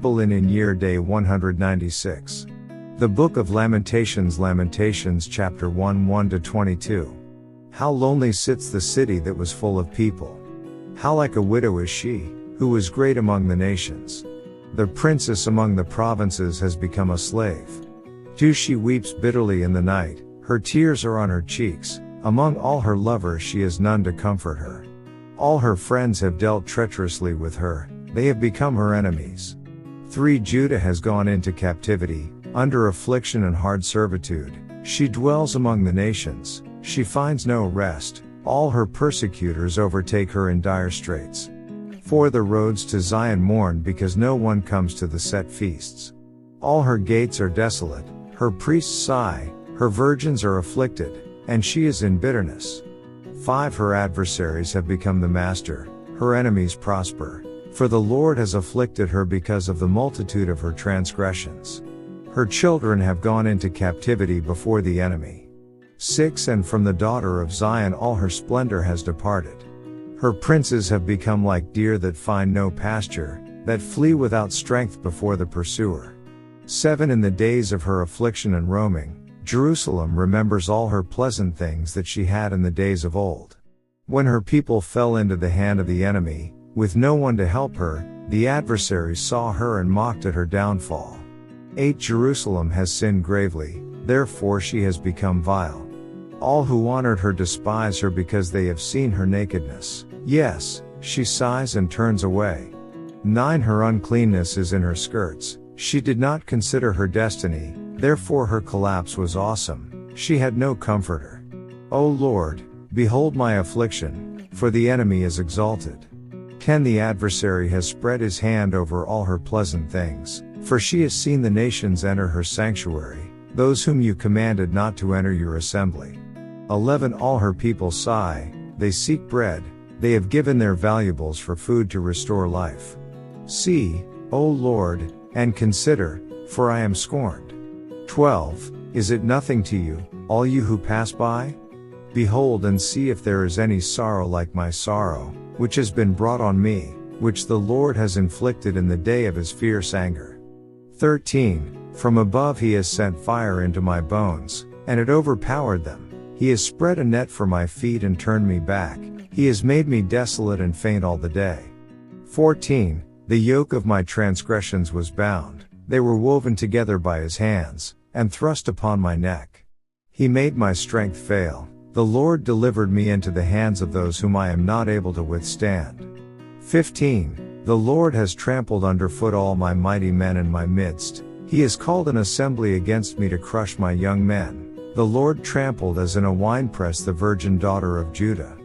Bible in year day 196. The Book of Lamentations, Lamentations chapter 1 1-22. How lonely sits the city that was full of people. How like a widow is she, who was great among the nations. The princess among the provinces has become a slave. Too she weeps bitterly in the night, her tears are on her cheeks, among all her lovers she has none to comfort her. All her friends have dealt treacherously with her, they have become her enemies. 3 Judah has gone into captivity, under affliction and hard servitude, she dwells among the nations, she finds no rest, all her persecutors overtake her in dire straits. For the roads to Zion mourn because no one comes to the set feasts. All her gates are desolate, her priests sigh, her virgins are afflicted, and she is in bitterness. 5 Her adversaries have become the master, her enemies prosper, for the Lord has afflicted her because of the multitude of her transgressions. Her children have gone into captivity before the enemy. 6 And from the daughter of Zion all her splendor has departed. Her princes have become like deer that find no pasture, that flee without strength before the pursuer. 7 In the days of her affliction and roaming, Jerusalem remembers all her pleasant things that she had in the days of old. When her people fell into the hand of the enemy, with no one to help her, the adversaries saw her and mocked at her downfall. 8 Jerusalem has sinned gravely, therefore she has become vile. All who honored her despise her because they have seen her nakedness. Yes, she sighs and turns away. 9 Her uncleanness is in her skirts, she did not consider her destiny, therefore her collapse was awesome, she had no comforter. O Lord, behold my affliction, for the enemy is exalted. 10 The adversary has spread his hand over all her pleasant things, for she has seen the nations enter her sanctuary, those whom you commanded not to enter your assembly. 11 All her people sigh, they seek bread, they have given their valuables for food to restore life. See, O Lord, and consider, for I am scorned. 12 Is it nothing to you, all you who pass by? Behold and see if there is any sorrow like my sorrow, which has been brought on me, which the Lord has inflicted in the day of his fierce anger. 13 From above he has sent fire into my bones, and it overpowered them. He has spread a net for my feet and turned me back, he has made me desolate and faint all the day. 14 The yoke of my transgressions was bound, they were woven together by his hands, and thrust upon my neck. He made my strength fail, the Lord delivered me into the hands of those whom I am not able to withstand. 15 The Lord has trampled underfoot all my mighty men in my midst, he has called an assembly against me to crush my young men. The Lord trampled as in a winepress the virgin daughter of Judah.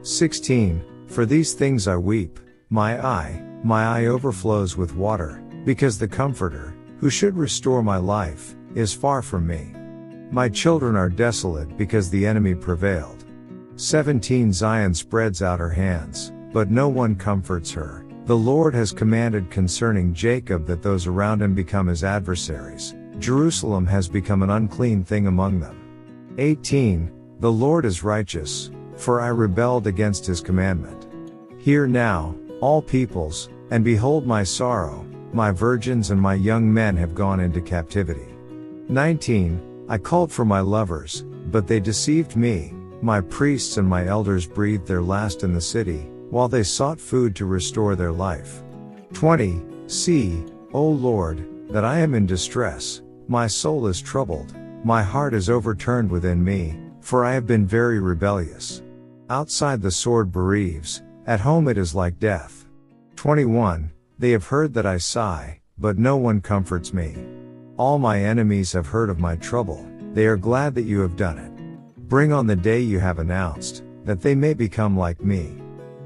16 For these things I weep, my eye overflows with water, because the Comforter, who should restore my life, is far from me. My children are desolate because the enemy prevailed. 17 Zion spreads out her hands, but no one comforts her. The Lord has commanded concerning Jacob that those around him become his adversaries. Jerusalem has become an unclean thing among them. 18 The Lord is righteous, for I rebelled against his commandment. Hear now, all peoples, and behold my sorrow, my virgins and my young men have gone into captivity. 19 I called for my lovers, but they deceived me, my priests and my elders breathed their last in the city, while they sought food to restore their life. 20 See, O Lord, that I am in distress, my soul is troubled, my heart is overturned within me, for I have been very rebellious. Outside the sword bereaves, at home it is like death. 21 They have heard that I sigh, but no one comforts me. All my enemies have heard of my trouble, they are glad that you have done it. Bring on the day you have announced, that they may become like me.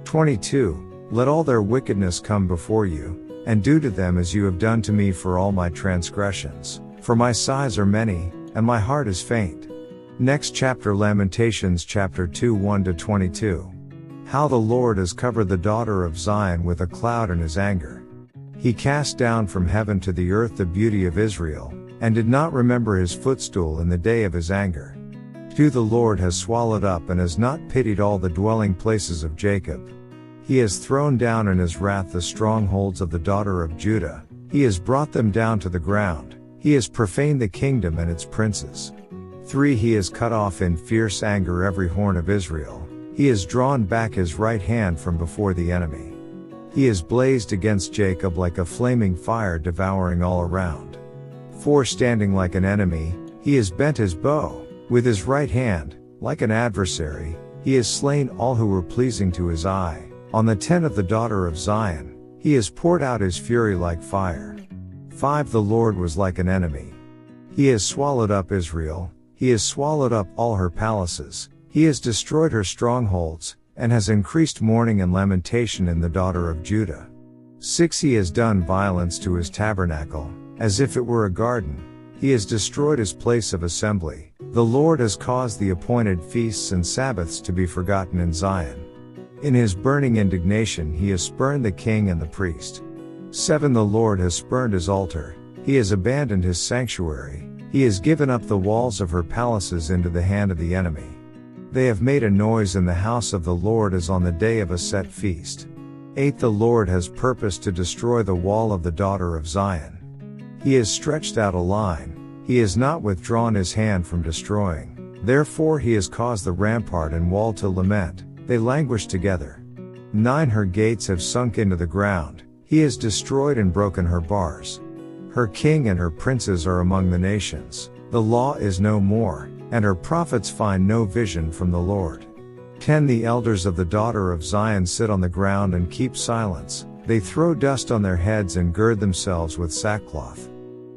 22 Let all their wickedness come before you, and do to them as you have done to me for all my transgressions, for my sighs are many, and my heart is faint. Next chapter Lamentations chapter 2 1-22. How the Lord has covered the daughter of Zion with a cloud in his anger. He cast down from heaven to the earth the beauty of Israel, and did not remember his footstool in the day of his anger. Who the Lord has swallowed up and has not pitied all the dwelling places of Jacob. He has thrown down in his wrath the strongholds of the daughter of Judah, He has brought them down to the ground. He has profaned the kingdom and its princes. 3. He has cut off in fierce anger every horn of Israel. He has drawn back his right hand from before the enemy. He has blazed against Jacob like a flaming fire, devouring all around. 4. Standing like an enemy, he has bent his bow. With his right hand, like an adversary, he has slain all who were pleasing to his eye. On the tent of the daughter of Zion, he has poured out his fury like fire. 5. The Lord was like an enemy. He has swallowed up Israel. He has swallowed up all her palaces. He has destroyed her strongholds, and has increased mourning and lamentation in the daughter of Judah. 6. He has done violence to his tabernacle, as if it were a garden. He has destroyed his place of assembly. The Lord has caused the appointed feasts and Sabbaths to be forgotten in Zion. In his burning indignation he has spurned the king and the priest. 7. The Lord has spurned his altar. He has abandoned his sanctuary. He has given up the walls of her palaces into the hand of the enemy. They have made a noise in the house of the Lord as on the day of a set feast. 8. The Lord has purposed to destroy the wall of the daughter of Zion. He has stretched out a line. He has not withdrawn his hand from destroying. Therefore he has caused the rampart and wall to lament. They languish together. 9. Her gates have sunk into the ground. He has destroyed and broken her bars. Her king and her princes are among the nations. The law is no more, and her prophets find no vision from the Lord. 10. The elders of the daughter of Zion sit on the ground and keep silence. They throw dust on their heads and gird themselves with sackcloth.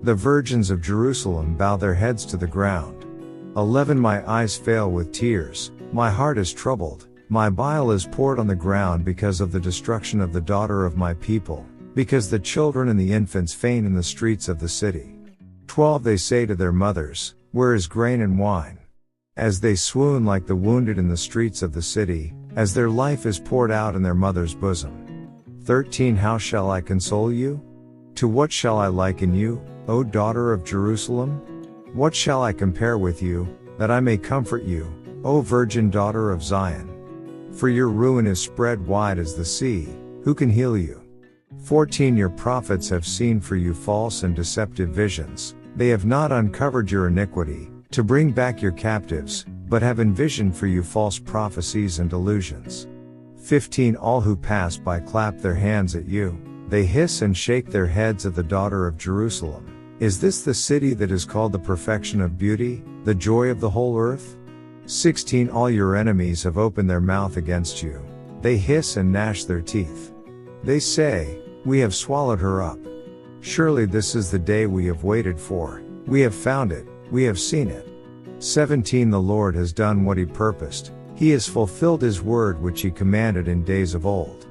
The virgins of Jerusalem bow their heads to the ground. 11. My eyes fail with tears. My heart is troubled. My bile is poured on the ground because of the destruction of the daughter of my people, because the children and the infants faint in the streets of the city. 12. They say to their mothers, where is grain and wine? As they swoon like the wounded in the streets of the city, as their life is poured out in their mother's bosom. 13. How shall I console you? To what shall I liken you, O daughter of Jerusalem? What shall I compare with you, that I may comfort you, O virgin daughter of Zion? For your ruin is spread wide as the sea, who can heal you? 14. Your prophets have seen for you false and deceptive visions. They have not uncovered your iniquity, to bring back your captives, but have envisioned for you false prophecies and delusions. 15. All who pass by clap their hands at you. They hiss and shake their heads at the daughter of Jerusalem. Is this the city that is called the perfection of beauty, the joy of the whole earth? 16. All your enemies have opened their mouth against you. They hiss and gnash their teeth. They say, we have swallowed her up. Surely this is the day we have waited for. We have found it, we have seen it. 17. The Lord has done what he purposed. He has fulfilled his word which he commanded in days of old.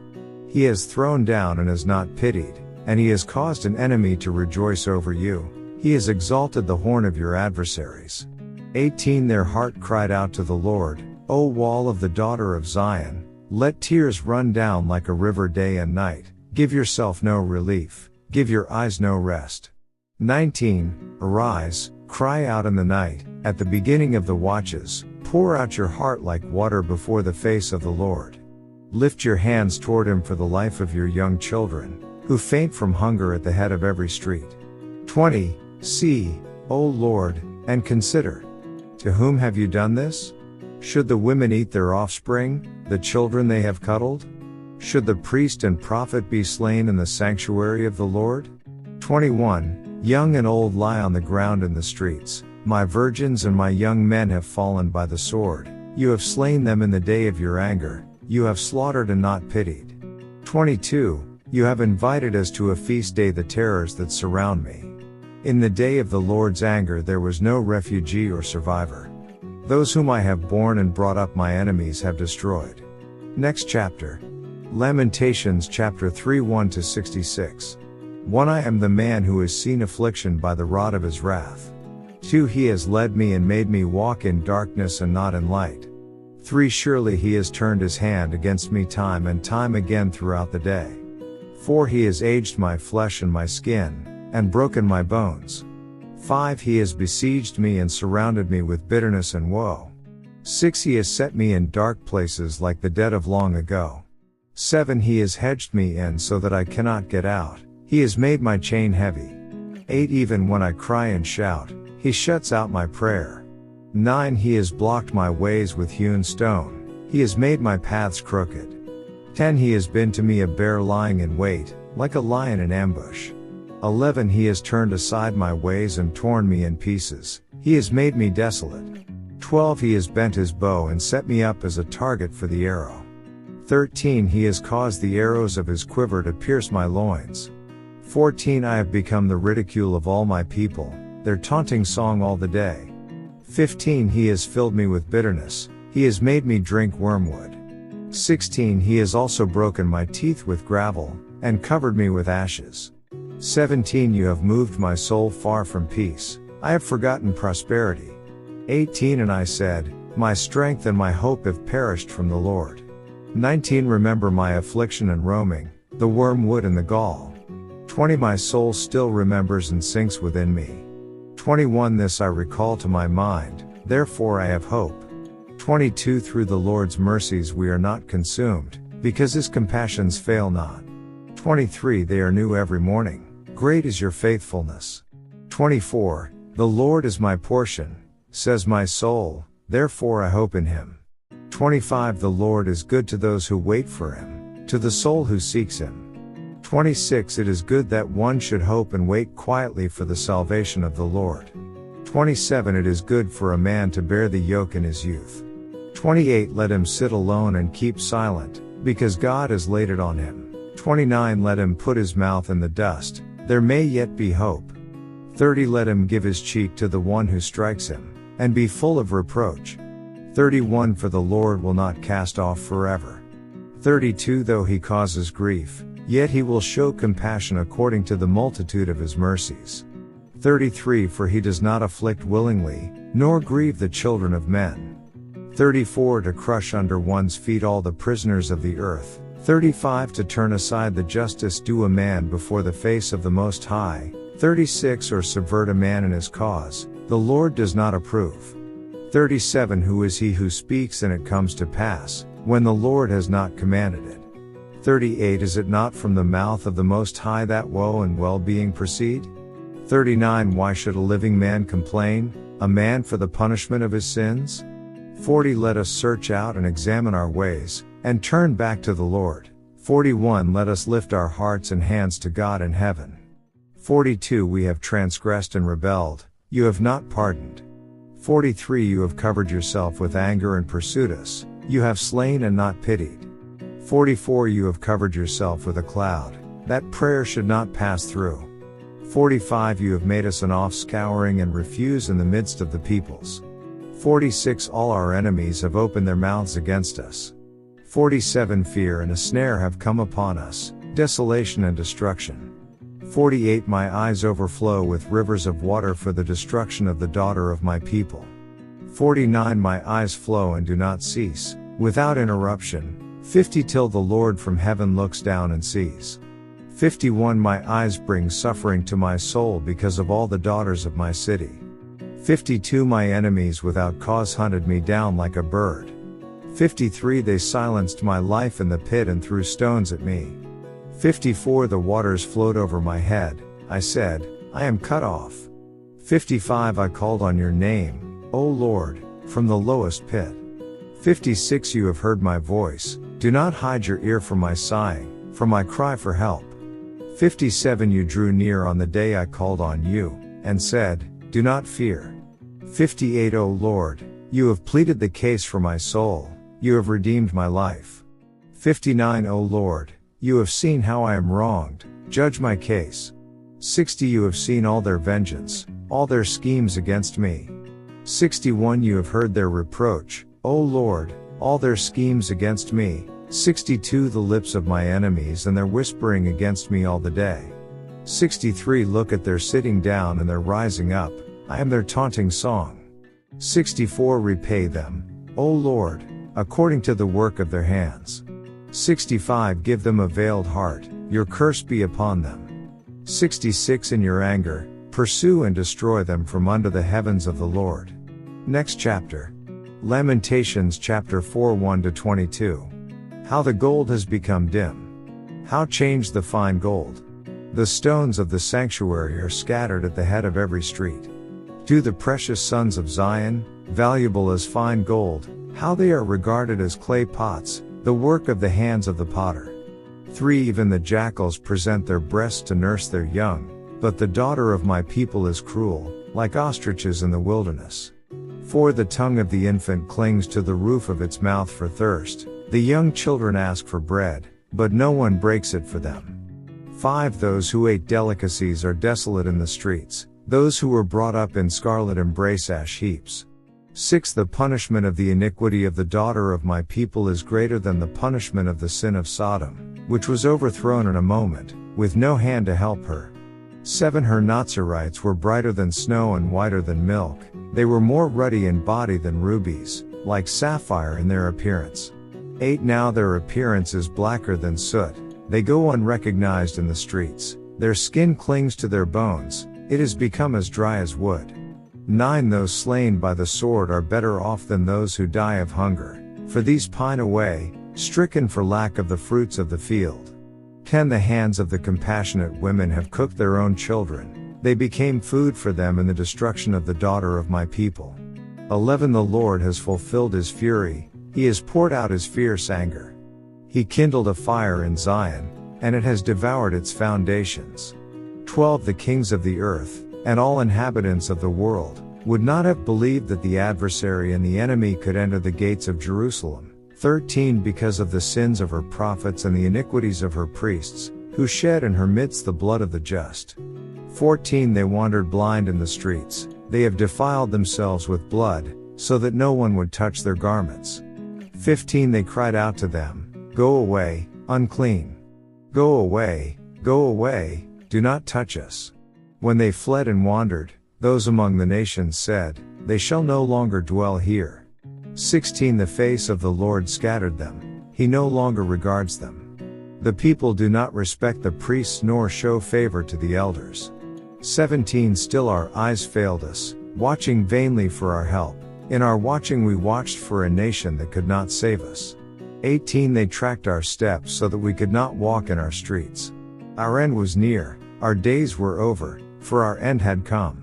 He has thrown down and has not pitied, and he has caused an enemy to rejoice over you. He has exalted the horn of your adversaries. 18. Their heart cried out to the Lord, O wall of the daughter of Zion, let tears run down like a river day and night. Give yourself no relief, give your eyes no rest. 19. Arise, cry out in the night, at the beginning of the watches, pour out your heart like water before the face of the Lord. Lift your hands toward him for the life of your young children, who faint from hunger at the head of every street. 20. See, O Lord, and consider. To whom have you done this? Should the women eat their offspring, the children they have cuddled? Should the priest and prophet be slain in the sanctuary of the Lord? 21. Young and old lie on the ground in the streets. My virgins and my young men have fallen by the sword. You have slain them in the day of your anger. You have slaughtered and not pitied. 22. You have invited as to a feast day the terrors that surround me. In the day of the Lord's anger there was no refugee or survivor. Those whom I have borne and brought up my enemies have destroyed. Next chapter. Lamentations chapter 3 1-66. 1. I am the man who has seen affliction by the rod of his wrath. 2. He has led me and made me walk in darkness and not in light. 3. Surely he has turned his hand against me time and time again throughout the day. 4. He has aged my flesh and my skin, and broken my bones. 5. He has besieged me and surrounded me with bitterness and woe. 6. He has set me in dark places like the dead of long ago. 7. He has hedged me in so that I cannot get out. He has made my chain heavy. 8 Even when I cry and shout, he shuts out my prayer. 9 He has blocked my ways with hewn stone, he has made my paths crooked. 10 He has been to me a bear lying in wait, like a lion in ambush. 11 He has turned aside my ways and torn me in pieces, he has made me desolate. 12 He has bent his bow and set me up as a target for the arrow. 13 He has caused the arrows of his quiver to pierce my loins. 14 I have become the ridicule of all my people, their taunting song all the day. 15 He has filled me with bitterness, he has made me drink wormwood. 16 He has also broken my teeth with gravel, and covered me with ashes. 17 You have moved my soul far from peace, I have forgotten prosperity. 18 And I said, my strength and my hope have perished from the Lord. 19 Remember my affliction and roaming, the wormwood and the gall. 20 My soul still remembers and sinks within me. 21 This I recall to my mind, therefore I have hope. 22 Through the Lord's mercies we are not consumed, because his compassions fail not. 23 They are new every morning, great is your faithfulness. 24 The Lord is my portion, says my soul, therefore I hope in him. 25 The Lord is good to those who wait for him, to the soul who seeks him. 26 It is good that one should hope and wait quietly for the salvation of the Lord. 27 It is good for a man to bear the yoke in his youth. 28 Let him sit alone and keep silent, because God has laid it on him. 29 Let him put his mouth in the dust, there may yet be hope. 30 Let him give his cheek to the one who strikes him, and be full of reproach. 31 For the Lord will not cast off forever. 32 Though he causes grief, yet he will show compassion according to the multitude of his mercies. 33 For he does not afflict willingly, nor grieve the children of men. 34 To crush under one's feet all the prisoners of the earth. 35 To turn aside the justice due a man before the face of the Most High. 36 Or subvert a man in his cause, the Lord does not approve. 37 Who is he who speaks and it comes to pass, when the Lord has not commanded it? 38 Is it not from the mouth of the Most High that woe and well-being proceed? 39 Why should a living man complain, a man for the punishment of his sins? 40 Let us search out and examine our ways, and turn back to the Lord. 41 Let us lift our hearts and hands to God in heaven. 42 We have transgressed and rebelled, you have not pardoned. 43 You have covered yourself with anger and pursued us, you have slain and not pitied. 44 You have covered yourself with a cloud, that prayer should not pass through. 45 You have made us an offscouring and refuse in the midst of the peoples. 46 All our enemies have opened their mouths against us. 47 Fear and a snare have come upon us, desolation and destruction. 48 My eyes overflow with rivers of water for the destruction of the daughter of my people. 49 My eyes flow and do not cease, without interruption. 50 Till the Lord from heaven looks down and sees. 51 My eyes bring suffering to my soul because of all the daughters of my city. 52 My enemies without cause hunted me down like a bird. 53 They silenced my life in the pit and threw stones at me. 54 The waters flowed over my head, I said, I am cut off. 55 I called on your name, O Lord, from the lowest pit. 56 You have heard my voice, do not hide your ear from my sighing, from my cry for help. 57 You drew near on the day I called on you, and said, do not fear. 58 O Lord, you have pleaded the case for my soul, you have redeemed my life. 59 O Lord, you have seen how I am wronged, judge my case. 60 You have seen all their vengeance, all their schemes against me. 61 You have heard their reproach, O Lord, all their schemes against me. 62 The lips of my enemies and their whispering against me all the day. 63 Look at their sitting down and their rising up, I am their taunting song. 64 Repay them, O Lord, according to the work of their hands. 65 Give them a veiled heart, your curse be upon them. 66 In your anger, pursue and destroy them from under the heavens of the Lord. Next chapter. Lamentations chapter 4 1-22. How the gold has become dim. How changed the fine gold. The stones of the sanctuary are scattered at the head of every street. Do the precious sons of Zion, valuable as fine gold, how they are regarded as clay pots, the work of the hands of the potter. 3 Even the jackals present their breasts to nurse their young, but the daughter of my people is cruel, like ostriches in the wilderness. 4 The tongue of the infant clings to the roof of its mouth for thirst, the young children ask for bread, but no one breaks it for them. 5 Those who ate delicacies are desolate in the streets, those who were brought up in scarlet embrace ash heaps. 6 The punishment of the iniquity of the daughter of my people is greater than the punishment of the sin of Sodom, which was overthrown in a moment, with no hand to help her. 7 Her Nazarites were brighter than snow and whiter than milk, they were more ruddy in body than rubies, like sapphire in their appearance. 8 Now their appearance is blacker than soot, they go unrecognized in the streets, their skin clings to their bones, it has become as dry as wood. 9 Those slain by the sword are better off than those who die of hunger, for these pine away, stricken for lack of the fruits of the field. 10 The hands of the compassionate women have cooked their own children, they became food for them in the destruction of the daughter of my people. 11 The Lord has fulfilled his fury, he has poured out his fierce anger. He kindled a fire in Zion, and it has devoured its foundations. 12 The kings of the earth, and all inhabitants of the world, would not have believed that the adversary and the enemy could enter the gates of Jerusalem. 13 Because of the sins of her prophets and the iniquities of her priests, who shed in her midst the blood of the just. 14 They wandered blind in the streets, they have defiled themselves with blood, so that no one would touch their garments. 15 They cried out to them, go away, unclean. Go away, do not touch us. When they fled and wandered, those among the nations said, they shall no longer dwell here. 16 The face of the Lord scattered them, he no longer regards them. The people do not respect the priests nor show favor to the elders. 17 Still our eyes failed us, watching vainly for our help, in our watching we watched for a nation that could not save us. 18 They tracked our steps so that we could not walk in our streets. Our end was near, our days were over, for our end had come.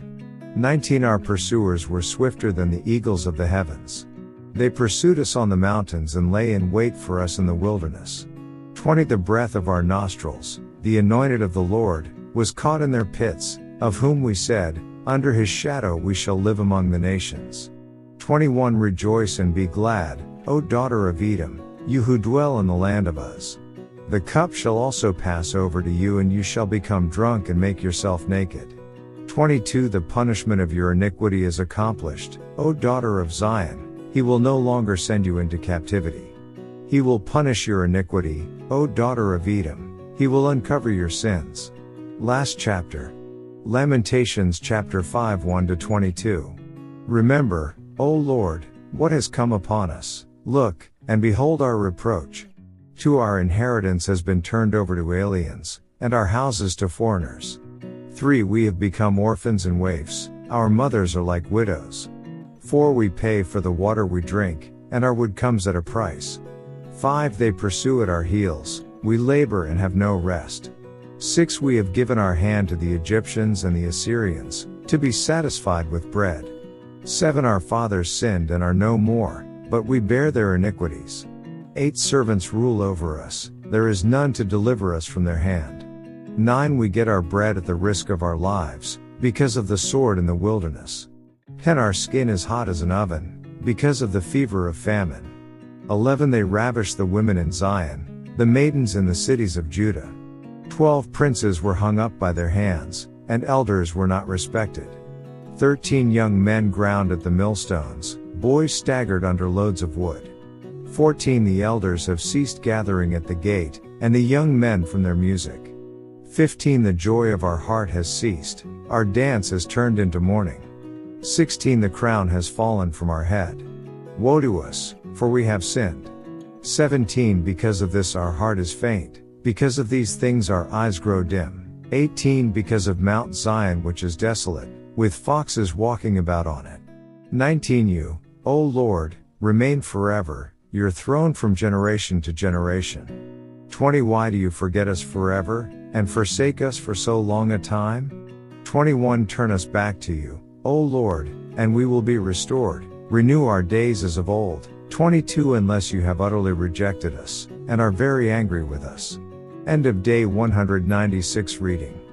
19 Our pursuers were swifter than the eagles of the heavens. They pursued us on the mountains and lay in wait for us in the wilderness. 20 The breath of our nostrils, the anointed of the Lord, was caught in their pits, of whom we said, under his shadow we shall live among the nations. 21 Rejoice and be glad, O daughter of Edom, you who dwell in the land of Uz. The cup shall also pass over to you and you shall become drunk and make yourself naked. 22 The punishment of your iniquity is accomplished, O daughter of Zion, he will no longer send you into captivity. He will punish your iniquity, O daughter of Edom, he will uncover your sins. Last chapter. Lamentations chapter 5 1-22. Remember, O Lord, what has come upon us, look, and behold our reproach. To our inheritance has been turned over to aliens, and our houses to foreigners. 3 We have become orphans and waifs, our mothers are like widows. 4 We pay for the water we drink, and our wood comes at a price. 5 They pursue at our heels, we labor and have no rest. 6 We have given our hand to the Egyptians and the Assyrians, to be satisfied with bread. 7 Our fathers sinned and are no more, but we bear their iniquities. 8 Servants rule over us, there is none to deliver us from their hand. 9 We get our bread at the risk of our lives, because of the sword in the wilderness. 10 Our skin is hot as an oven, because of the fever of famine. 11 They ravish the women in Zion, the maidens in the cities of Judah. 12 Princes were hung up by their hands, and elders were not respected. 13 Young men ground at the millstones, boys staggered under loads of wood. 14 The elders have ceased gathering at the gate, and the young men from their music. 15 The joy of our heart has ceased, our dance has turned into mourning. 16 The crown has fallen from our head. Woe to us, for we have sinned. 17 Because of this our heart is faint, because of these things our eyes grow dim. 18 Because of Mount Zion which is desolate, with foxes walking about on it. 19 You, O Lord, remain forever, your throne from generation to generation. 20 Why do you forget us forever, and forsake us for so long a time? 21 Turn us back to you, O Lord, and we will be restored. Renew our days as of old. 22 Unless you have utterly rejected us, and are very angry with us. End of day 196 reading.